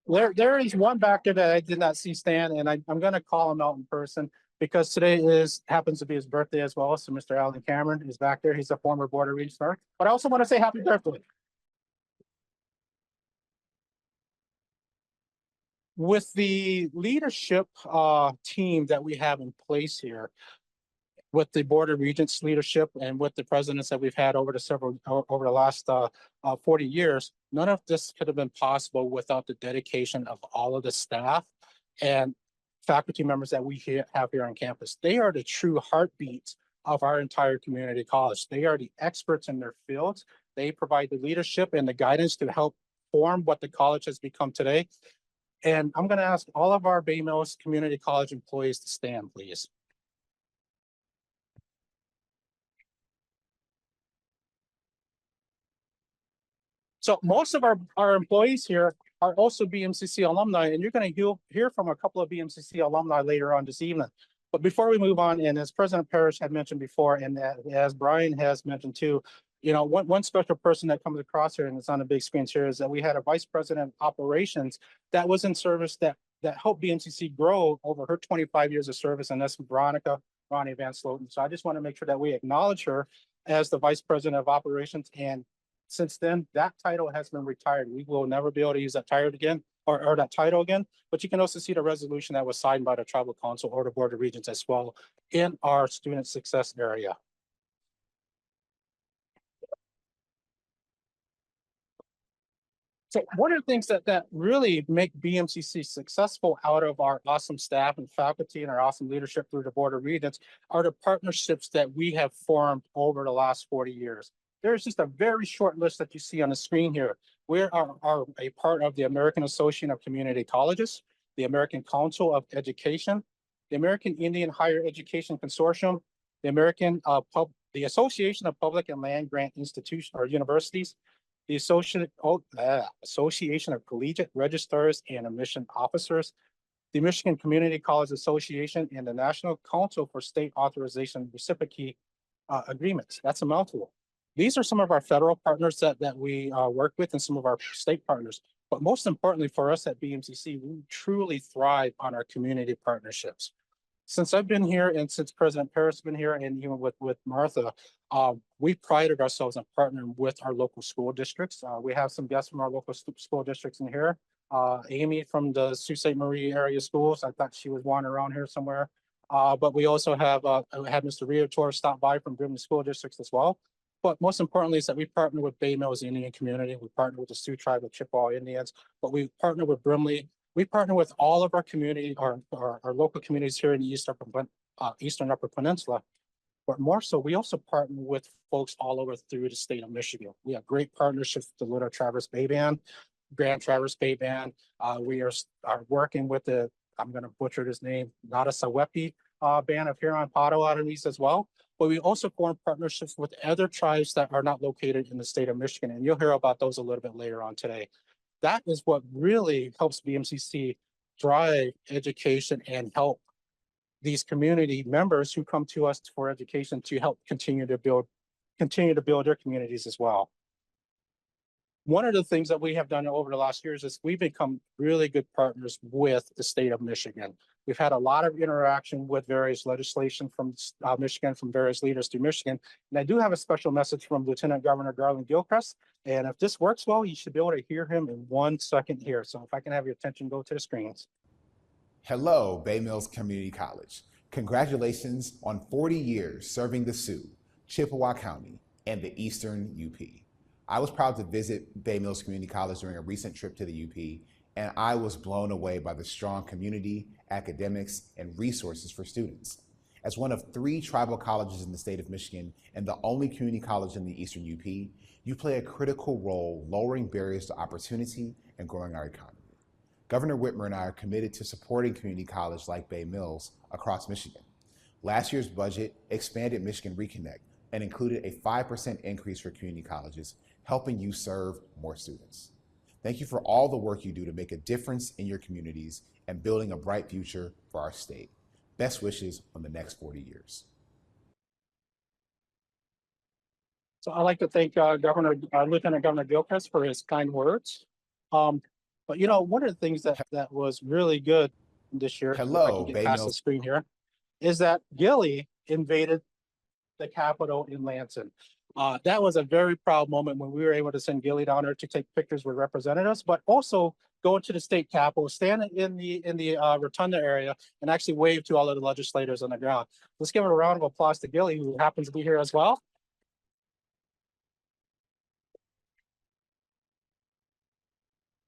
[SPEAKER 4] There is one back there that I did not see stand, and I'm going to call him out in person because today happens to be his birthday as well. So Mr. Alan Cameron is back there. He's a former board of regents, but I also want to say happy birthday. With the leadership team that we have in place here, with the board of regents leadership and with the presidents that we've had over the last 40 years, none of this could have been possible without the dedication of all of the staff and faculty members that we have here on campus. They are the true heartbeats of our entire community college. They are the experts in their fields. They provide the leadership and the guidance to help form what the college has become today. And I'm going to ask all of our Bay Mills Community College employees to stand, please. So most of our employees here are also BMCC alumni, and you're going to hear from a couple of BMCC alumni later on this evening. But before we move on, and as President Parrish had mentioned before, and as Brian has mentioned too, you know, one special person that comes across here, and it's on the big screen here, is that we had a vice president of operations that was in service that helped BMCC grow over her 25 years of service, and that's Ronnie Van Sloten. So I just want to make sure that we acknowledge her as the vice president of operations. And since then, that title has been retired. We will never be able to use that title again, or that title again. But you can also see the resolution that was signed by the Tribal Council or the Board of Regents as well in our student success area. So one of the things that really make BMCC successful out of our awesome staff and faculty and our awesome leadership through the Board of Regents are the partnerships that we have formed over the last 40 years. There's just a very short list that you see on the screen here. We are a part of the American Association of Community Colleges, the American Council of Education, the American Indian Higher Education Consortium, the Association of Public and Land Grant Institutions or Universities, the Association of Collegiate Registrars and Admission Officers, the Michigan Community College Association, and the National Council for State Authorization Reciprocity Agreements. That's a mouthful. These are some of our federal partners that we work with and some of our state partners. But most importantly for us at BMCC, we truly thrive on our community partnerships. Since I've been here and since President Parrish has been here and even with Martha, we prided ourselves on partnering with our local school districts. We have some guests from our local school districts in here. Amy from the Sault Ste. Marie area schools. I thought she was wandering around here somewhere. But we also have Mr. Riator stop by from Brimley School Districts as well. But most importantly is that we partner with Bay Mills Indian community. We partner with the Sioux Tribe of Chippewa Indians, but we partner with Brimley. We partner with all of our community, our local communities here in the Eastern Upper Peninsula. But more so, we also partner with folks all over through the state of Michigan. We have great partnerships with the Little Traverse Bay Band, Grand Traverse Bay Band. We are working with I'm going to butcher his name, Nottasawepi band of Huron Potawatomis as well. But we also form partnerships with other tribes that are not located in the state of Michigan. And you'll hear about those a little bit later on today. That is what really helps BMCC drive education and help these community members who come to us for education to help continue to build their communities as well. One of the things that we have done over the last years is we've become really good partners with the state of Michigan. We've had a lot of interaction with various legislation from Michigan, from various leaders through Michigan. And I do have a special message from Lieutenant Governor Garland Gilchrist. And if this works well, you should be able to hear him in 1 second here. So if I can have your attention go to the screens.
[SPEAKER 8] Hello, Bay Mills Community College. Congratulations on 40 years serving the Sioux, Chippewa County, and the Eastern UP. I was proud to visit Bay Mills Community College during a recent trip to the UP, and I was blown away by the strong community, academics, and resources for students. As one of 3 tribal colleges in the state of Michigan and the only community college in the Eastern UP, you play a critical role lowering barriers to opportunity and growing our economy. Governor Whitmer and I are committed to supporting community college like Bay Mills across Michigan. Last year's budget expanded Michigan Reconnect and included a 5% increase for community colleges, helping you serve more students. Thank you for all the work you do to make a difference in your communities and building a bright future for our state. Best wishes on the next 40 years.
[SPEAKER 4] So I'd like to thank Lieutenant Governor Gilchrist for his kind words. But you know, one of the things that was really good this year, if I
[SPEAKER 8] Hello,
[SPEAKER 4] can
[SPEAKER 8] Bay
[SPEAKER 4] get past the
[SPEAKER 8] Mills.
[SPEAKER 4] screen here, is that Gilly invaded the Capitol in Lansing. That was a very proud moment when we were able to send Gilly down there to take pictures with representatives, but also go to the state capitol, stand in the rotunda area, and actually wave to all of the legislators on the ground. Let's give a round of applause to Gilly, who happens to be here as well.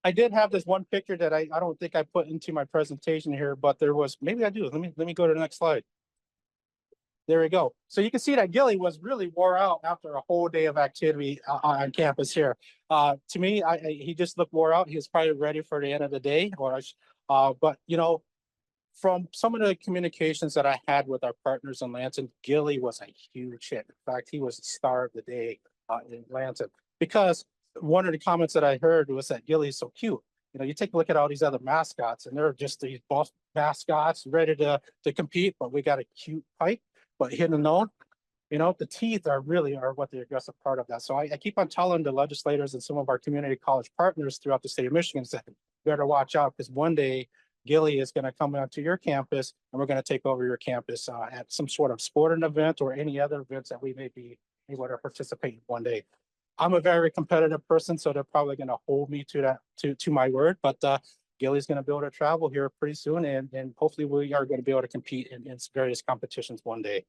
[SPEAKER 4] I did have this one picture that I don't think I put into my presentation here, but there was, maybe I do. Let me go to the next slide. There we go. So you can see that Gilly was really wore out after a whole day of activity on campus here. To me, he just looked wore out. He was probably ready for the end of the day. But you know, from some of the communications that I had with our partners in Lansing, Gilly was a huge hit. In fact, he was the star of the day in Lansing, because one of the comments that I heard was that Gilly is so cute. You know, you take a look at all these other mascots, and they're just these boss mascots ready to compete, but we got a cute Pike, but hidden known. You know, the teeth are what the aggressive part of that. So I keep on telling the legislators and some of our community college partners throughout the state of Michigan that better watch out, because one day Gilly is going to come onto your campus and we're going to take over your campus at some sort of sporting event or any other events that we may be able to participate in one day. I'm a very competitive person, so they're probably going to hold me to my word, but Gilly's going to be able to travel here pretty soon, and hopefully we are going to be able to compete in various competitions one day.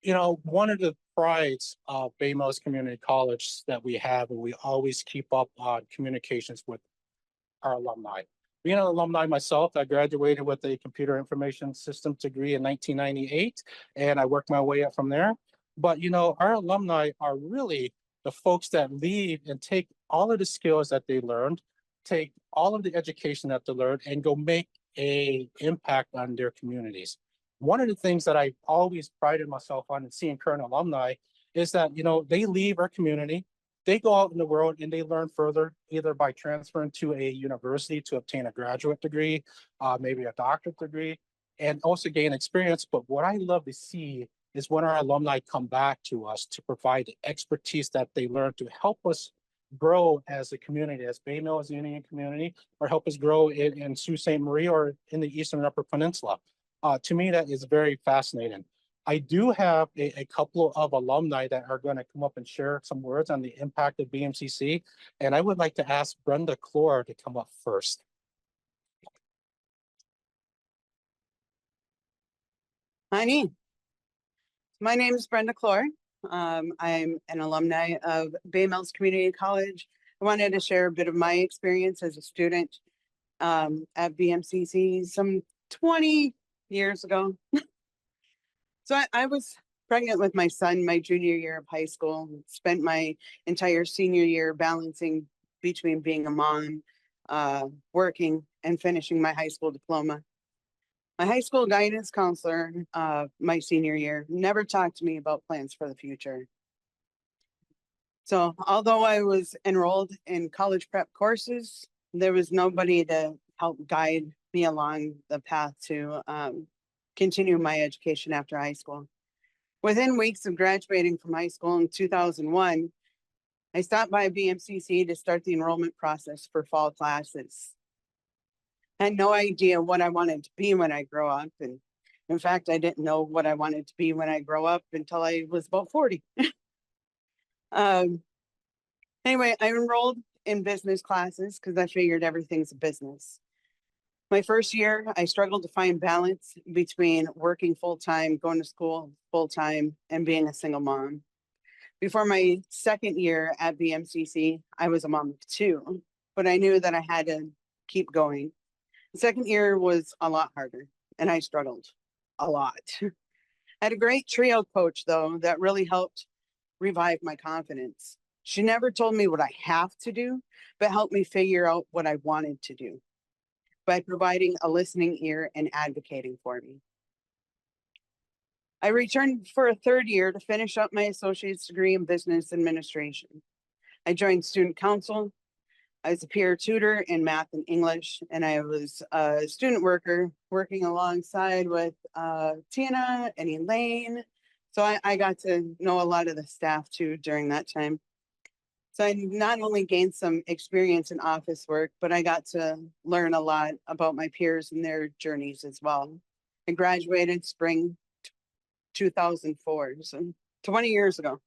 [SPEAKER 4] You know, one of the prides of Bay Mills Community College that we have, and we always keep up on communications with our alumni. Being an alumni myself, I graduated with a computer information systems degree in 1998, and I worked my way up from there. But, you know, our alumni are really the folks that leave and take all of the skills that they learned, take all of the education that they learned, and go make an impact on their communities. One of the things that I always prided myself on and seeing current alumni is that, you know, they leave our community, they go out in the world and they learn further, either by transferring to a university to obtain a graduate degree, maybe a doctorate degree, and also gain experience. But what I love to see is when our alumni come back to us to provide the expertise that they learned to help us grow as a community, as Bay Mills Union community, or help us grow in Sault Ste. Marie or in the Eastern Upper Peninsula. To me, that is very fascinating. I do have a couple of alumni that are going to come up and share some words on the impact of BMCC. And I would like to ask Brenda Clore to come up first.
[SPEAKER 9] Hi, my name is Brenda Clore. I'm an alumni of Bay Mills Community College. I wanted to share a bit of my experience as a student at BMCC some 20 years ago. So I was pregnant with my son my junior year of high school, spent my entire senior year balancing between being a mom, working, and finishing my high school diploma. My high school guidance counselor, my senior year, never talked to me about plans for the future. So although I was enrolled in college prep courses, there was nobody to helped guide me along the path to continue my education after high school. Within weeks of graduating from high school in 2001, I stopped by BMCC to start the enrollment process for fall classes. I had no idea what I wanted to be when I grow up. And in fact, I didn't know what I wanted to be when I grow up until I was about 40. Anyway, I enrolled in business classes because I figured everything's a business. My first year, I struggled to find balance between working full-time, going to school full-time, and being a single mom. Before my second year at BMCC, I was a mom of two, but I knew that I had to keep going. The second year was a lot harder, and I struggled a lot. I had a great trio coach, though, that really helped revive my confidence. She never told me what I have to do, but helped me figure out what I wanted to do by providing a listening ear and advocating for me. I returned for a third year to finish up my associate's degree in business administration. I joined student council. I was a peer tutor in math and English, and I was a student worker working alongside with Tina and Elaine. So I got to know a lot of the staff too during that time. So I not only gained some experience in office work, but I got to learn a lot about my peers and their journeys as well. I graduated spring 2004, so 20 years ago.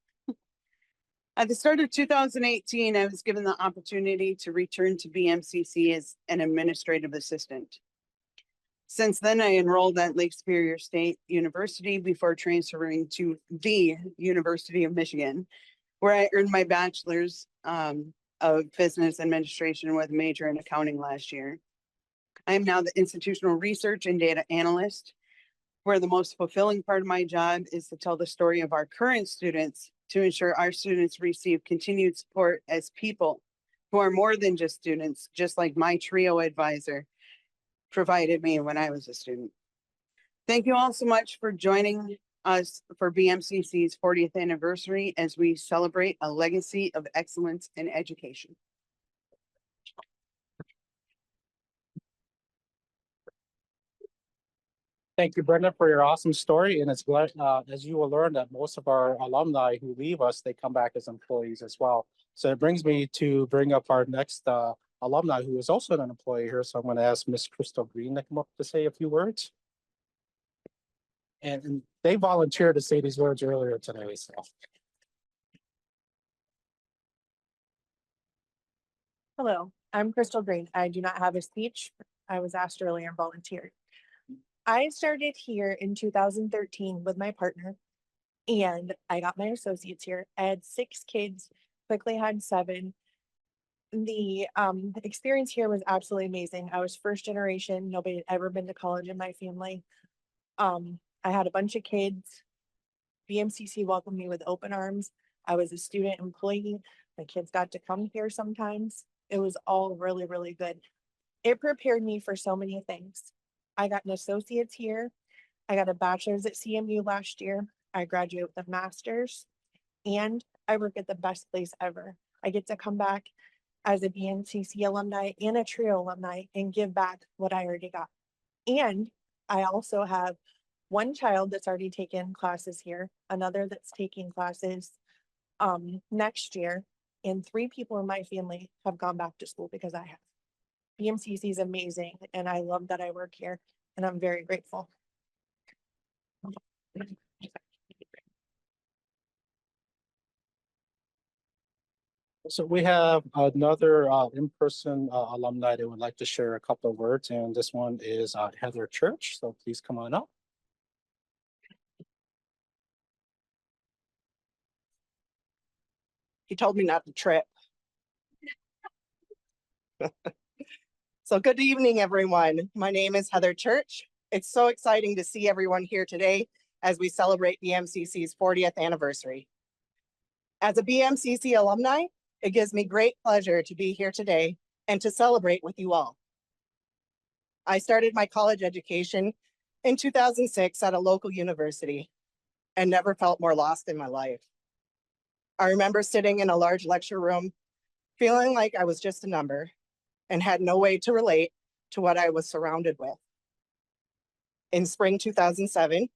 [SPEAKER 9] At the start of 2018, I was given the opportunity to return to BMCC as an administrative assistant. Since then, I enrolled at Lake Superior State University before transferring to the University of Michigan, where I earned my bachelor's of business administration with a major in accounting last year. I am now the institutional research and data analyst, where the most fulfilling part of my job is to tell the story of our current students to ensure our students receive continued support as people who are more than just students, just like my trio advisor provided me when I was a student. Thank you all so much for joining us for BMCC's 40th anniversary as we celebrate a legacy of excellence in education.
[SPEAKER 4] Thank you, Brenda, for your awesome story. And it's glad, as you will learn, that most of our alumni who leave us, they come back as employees as well. So it brings me to bring up our next alumni who is also an employee here. So I'm going to ask Miss Crystal Green to come up to say a few words. And they volunteered to say these words earlier today. So.
[SPEAKER 10] Hello, I'm Crystal Green. I do not have a speech. I was asked earlier and volunteered. I started here in 2013 with my partner, and I got my associates here. I had 6 kids, quickly had 7. The experience here was absolutely amazing. I was first generation. Nobody had ever been to college in my family. I had a bunch of kids. BMCC welcomed me with open arms. I was a student employee. My kids got to come here sometimes. It was all really, really good. It prepared me for so many things. I got an associate's here. I got a bachelor's at CMU last year. I graduated with a master's, and I work at the best place ever. I get to come back as a BMCC alumni and a TRIO alumni and give back what I already got. And I also have one child that's already taken classes here, another that's taking classes next year, and 3 people in my family have gone back to school because I have. BMCC is amazing, and I love that I work here, and I'm very grateful.
[SPEAKER 4] So we have another in-person alumni that would like to share a couple of words, and this one is Heather Church. So please come on up.
[SPEAKER 11] He told me not to trip. So good evening, everyone. My name is Heather Church. It's so exciting to see everyone here today as we celebrate BMCC's 40th anniversary. As a BMCC alumni, it gives me great pleasure to be here today and to celebrate with you all. I started my college education in 2006 at a local university and never felt more lost in my life. I remember sitting in a large lecture room, feeling like I was just a number and had no way to relate to what I was surrounded with. In spring 2007,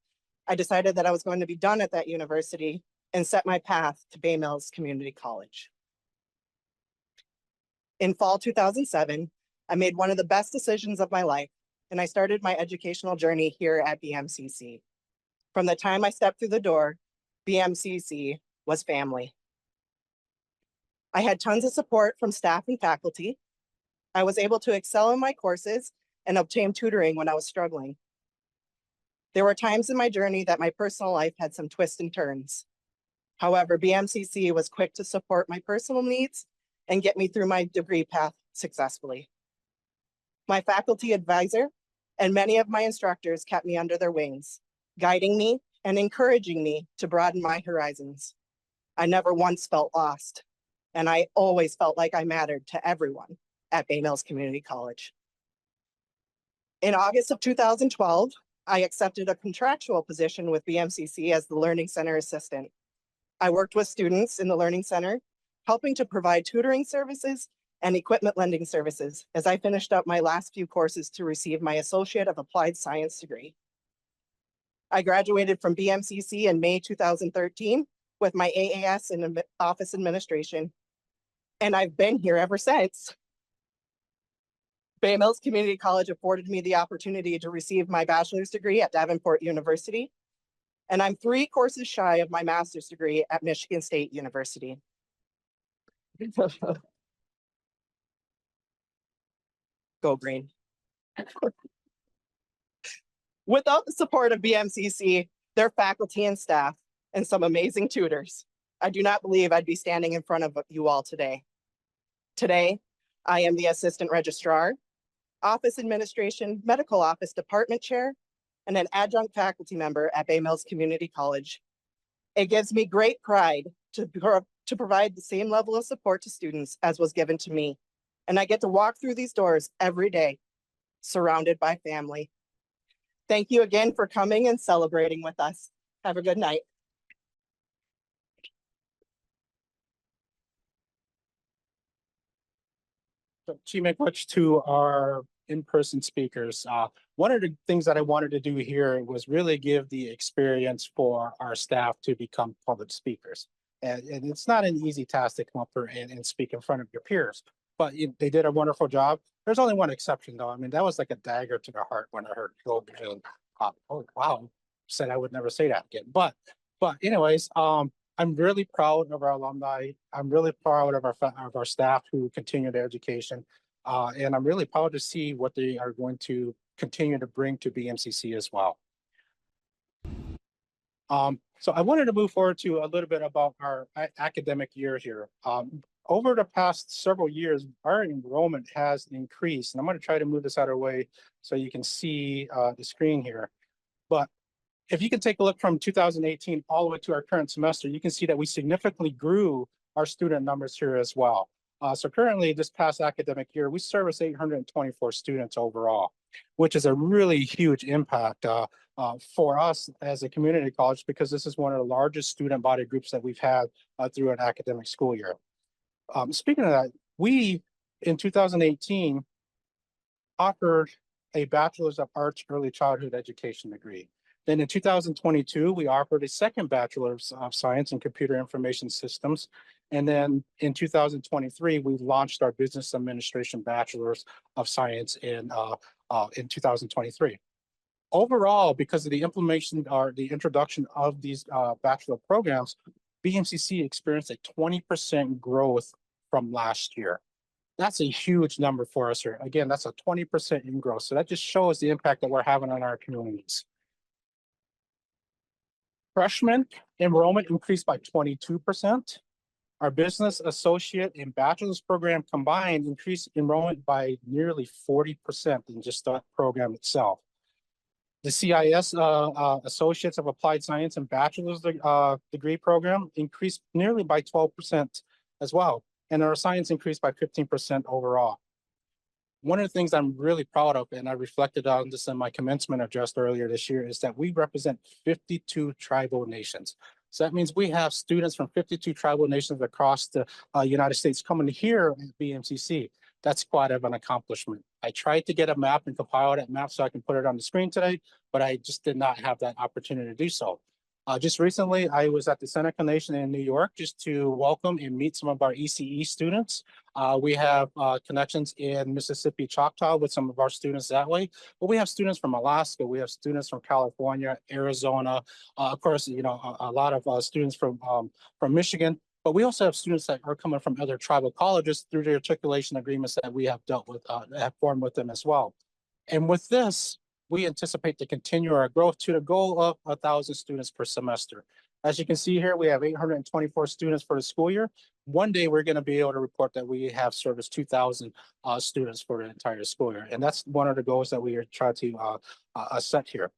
[SPEAKER 11] I decided that I was going to be done at that university and set my path to Bay Mills Community College. In fall 2007, I made one of the best decisions of my life, and I started my educational journey here at BMCC. From the time I stepped through the door, BMCC was family. I had tons of support from staff and faculty. I was able to excel in my courses and obtain tutoring when I was struggling. There were times in my journey that my personal life had some twists and turns. However, BMCC was quick to support my personal needs and get me through my degree path successfully. My faculty advisor and many of my instructors kept me under their wings, guiding me and encouraging me to broaden my horizons. I never once felt lost, and I always felt like I mattered to everyone at Bay Mills Community College. In August of 2012, I accepted a contractual position with BMCC as the Learning Center Assistant. I worked with students in the Learning Center, helping to provide tutoring services and equipment lending services as I finished up my last few courses to receive my Associate of Applied Science degree. I graduated from BMCC in May 2013 with my AAS in Office Administration, and I've been here ever since. Bay Mills Community College afforded me the opportunity to receive my bachelor's degree at Davenport University, and I'm 3 courses shy of my master's degree at Michigan State University. Go green. Without the support of BMCC, their faculty and staff, and some amazing tutors, I do not believe I'd be standing in front of you all today. Today, I am the Assistant Registrar, Office Administration, Medical Office Department Chair, and an adjunct faculty member at Bay Mills Community College. It gives me great pride to provide the same level of support to students as was given to me. And I get to walk through these doors every day, surrounded by family. Thank you again for coming and celebrating with us. Have a good night.
[SPEAKER 4] So Chief McWitch, to our in-person speakers, one of the things that I wanted to do here was really give the experience for our staff to become public speakers. And it's not an easy task to come up here and speak in front of your peers, but they did a wonderful job. There's only one exception though. I mean, that was like a dagger to the heart when I heard Go Green. Oh, wow, said I would never say that again. But anyways, I'm really proud of our alumni. I'm really proud of our staff who continue their education. And I'm really proud to see what they are going to continue to bring to BMCC as well. So I wanted to move forward to a little bit about our academic year here. Over the past several years, our enrollment has increased, and I'm going to try to move this out of the way so you can see the screen here. But if you can take a look from 2018 all the way to our current semester, you can see that we significantly grew our student numbers here as well. So currently, this past academic year, we service 824 students overall, which is a really huge impact for us as a community college, because this is one of the largest student body groups that we've had through an academic school year. Speaking of that, we, in 2018, offered a Bachelor's of Arts Early Childhood Education degree. Then in 2022, we offered a second Bachelor's of Science in Computer Information Systems. And then in 2023, we launched our Business Administration Bachelor's of Science in 2023. Overall, because of the implementation or the introduction of these bachelor programs, BMCC experienced a 20% growth from last year. That's a huge number for us here. Again, that's a 20% in growth. So that just shows the impact that we're having on our communities. Freshman enrollment increased by 22%. Our business associate and bachelor's program combined increased enrollment by nearly 40% in just that program itself. The CIS Associates of Applied Science and Bachelor's degree program increased nearly by 12% as well. And our science increased by 15% overall. One of the things I'm really proud of, and I reflected on this in my commencement address earlier this year, is that we represent 52 tribal nations. So that means we have students from 52 tribal nations across the United States coming here at BMCC. That's quite of an accomplishment. I tried to get a map and compile that map so I can put it on the screen today, but I just did not have that opportunity to do so. Just recently, I was at the Seneca Nation in New York just to welcome and meet some of our ECE students. We have connections in Mississippi, Choctaw with some of our students that way, but we have students from Alaska, we have students from California, Arizona, of course, you know, a lot of students from Michigan, but we also have students that are coming from other tribal colleges through the articulation agreements that we have dealt with, have formed with them as well. And with this, we anticipate to continue our growth to the goal of 1,000 students per semester. As you can see here, we have 824 students for the school year. One day, we're going to be able to report that we have serviced 2,000 students for the entire school year. And that's one of the goals that we are trying to set here.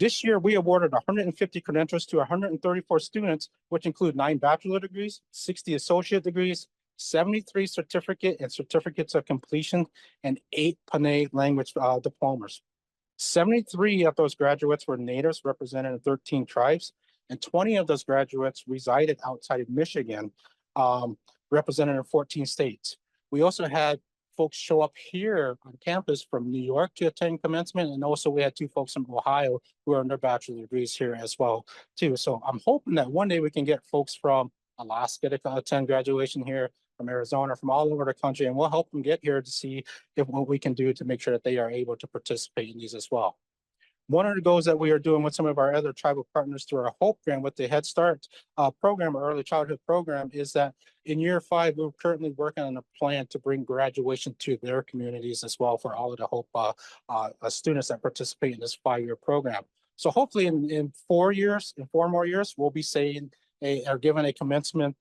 [SPEAKER 4] This year, we awarded 150 credentials to 134 students, which include 9 bachelor degrees, 60 associate degrees, 73 certificate and certificates of completion, and 8 Panay language diplomas. 73 of those graduates were natives represented in 13 tribes, and 20 of those graduates resided outside of Michigan, represented in 14 states. We also had folks show up here on campus from New York to attend commencement, and also we had 2 folks from Ohio who are in their bachelor degrees here as well, too. So I'm hoping that one day we can get folks from Alaska to attend graduation here, from Arizona, from all over the country, and we'll help them get here to see if what we can do to make sure that they are able to participate in these as well. One of the goals that we are doing with some of our other tribal partners through our HOPE grant with the Head Start program, or early childhood program, is that in year 5, we're currently working on a plan to bring graduation to their communities as well for all of the HOPE students that participate in this 5-year program. So hopefully in 4 years, in 4 more years, we'll be saying are given a commencement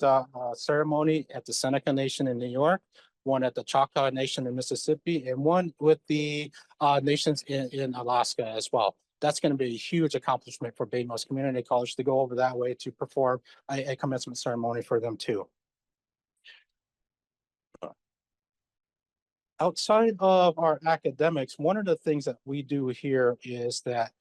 [SPEAKER 4] ceremony at the Seneca Nation in New York, one at the Choctaw Nation in Mississippi, and one with the nations in Alaska as well. That's going to be a huge accomplishment for Bay Mills Community College to go over that way to perform a commencement ceremony for them too. Outside of our academics, one of the things that we do here is that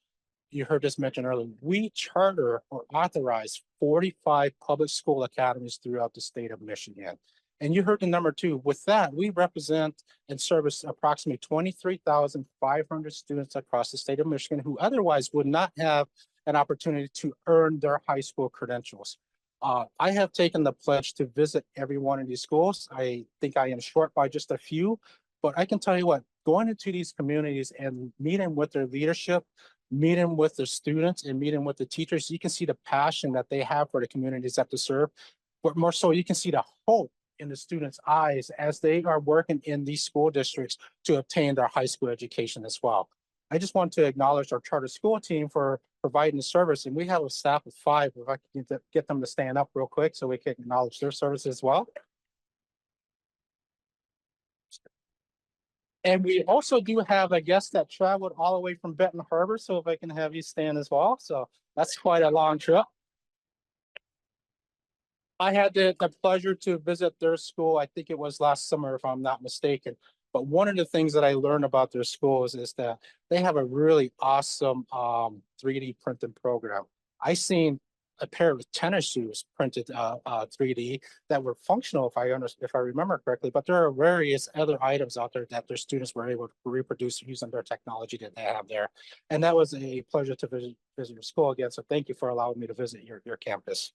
[SPEAKER 4] you heard this mentioned earlier, we charter or authorize 45 public school academies throughout the state of Michigan. And you heard the number 2. With that, we represent and service approximately 23,500 students across the state of Michigan who otherwise would not have an opportunity to earn their high school credentials. I have taken the pledge to visit every one of these schools. I think I am short by just a few, but I can tell you what, going into these communities and meeting with their leadership, meeting with the students and meeting with the teachers, you can see the passion that they have for the communities that they serve. But more so, you can see the hope in the students' eyes as they are working in these school districts to obtain their high school education as well. I just want to acknowledge our charter school team for providing the service. And we have a staff of 5. If I can get them to stand up real quick so we can acknowledge their service as well. And we also do have a guest that traveled all the way from Benton Harbor. So if I can have you stand as well. So that's quite a long trip. I had the pleasure to visit their school. I think it was last summer, if I'm not mistaken. But one of the things that I learned about their schools is that they have a really awesome 3D printing program. I seen a pair of tennis shoes printed 3D that were functional, if I remember correctly. But there are various other items out there that their students were able to reproduce using their technology that they have there. And that was a pleasure to visit your school again. So thank you for allowing me to visit your campus.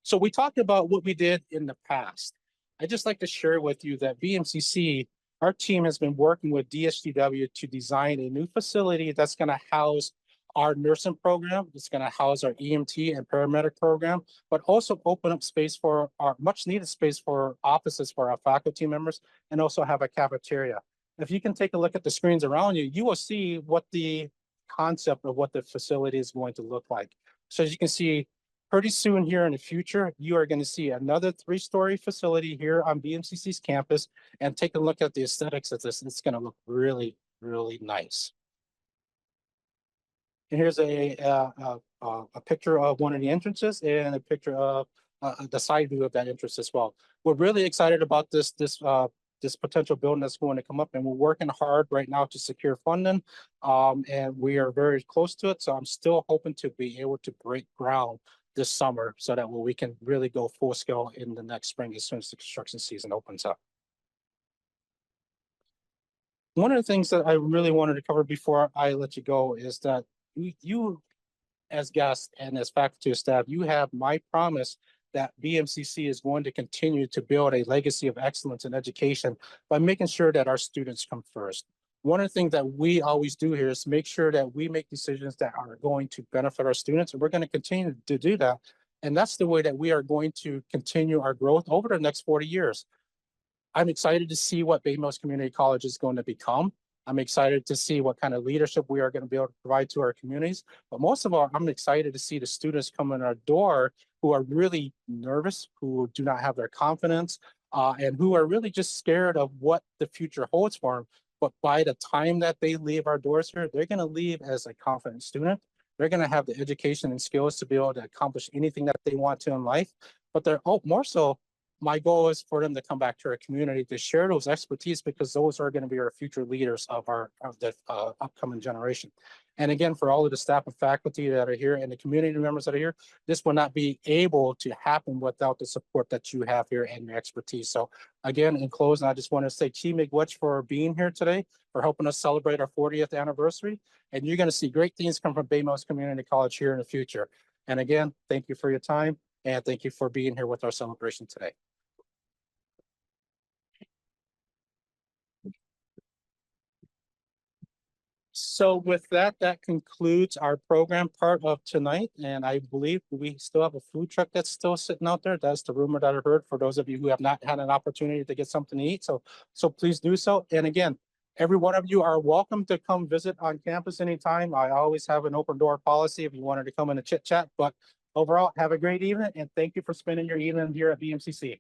[SPEAKER 4] So we talked about what we did in the past. I'd just like to share with you that BMCC, our team has been working with DSGW to design a new facility that's going to house our nursing program. It's going to house our EMT and paramedic program, but also open up space for our much needed space for offices for our faculty members, and also have a cafeteria. If you can take a look at the screens around you, you will see what the concept of what the facility is going to look like. So as you can see, pretty soon here in the future, you are going to see another 3-story facility here on BMCC's campus, and take a look at the aesthetics of this. It's going to look really, really nice. And here's a picture of one of the entrances and a picture of the side view of that entrance as well. We're really excited about this potential building that's going to come up, and we're working hard right now to secure funding, and we are very close to it. So I'm still hoping to be able to break ground this summer so that we can really go full scale in the next spring as soon as the construction season opens up. one of the things that I really wanted to cover before I let you go is that you as guests and as faculty and staff, you have my promise that BMCC is going to continue to build a legacy of excellence in education by making sure that our students come first. One of the things that we always do here is make sure that we make decisions that are going to benefit our students, and we're going to continue to do that. And that's the way that we are going to continue our growth over the next 40 years. I'm excited to see what Bay Mills Community College is going to become. I'm excited to see what kind of leadership we are going to be able to provide to our communities. But most of all, I'm excited to see the students come in our door who are really nervous, who do not have their confidence, and who are really just scared of what the future holds for them. But by the time that they leave our doors here, they're going to leave as a confident student. They're going to have the education and skills to be able to accomplish anything that they want to in life. But they're more so, my goal is for them to come back to our community to share those expertise, because those are going to be our future leaders of the upcoming generation. And again, for all of the staff and faculty that are here and the community members that are here, this will not be able to happen without the support that you have here and your expertise. So again, in closing, I just want to say Chief McWitch for being here today, for helping us celebrate our 40th anniversary. And you're going to see great things come from Bay Mills Community College here in the future. And again, thank you for your time, and thank you for being here with our celebration today. So with that, that concludes our program part of tonight. And I believe we still have a food truck that's still sitting out there. That's the rumor that I heard for those of you who have not had an opportunity to get something to eat. So please do so. And again, every one of you are welcome to come visit on campus anytime. I always have an open door policy if you wanted to come in and chit chat. But overall, have a great evening, and thank you for spending your evening here at BMCC.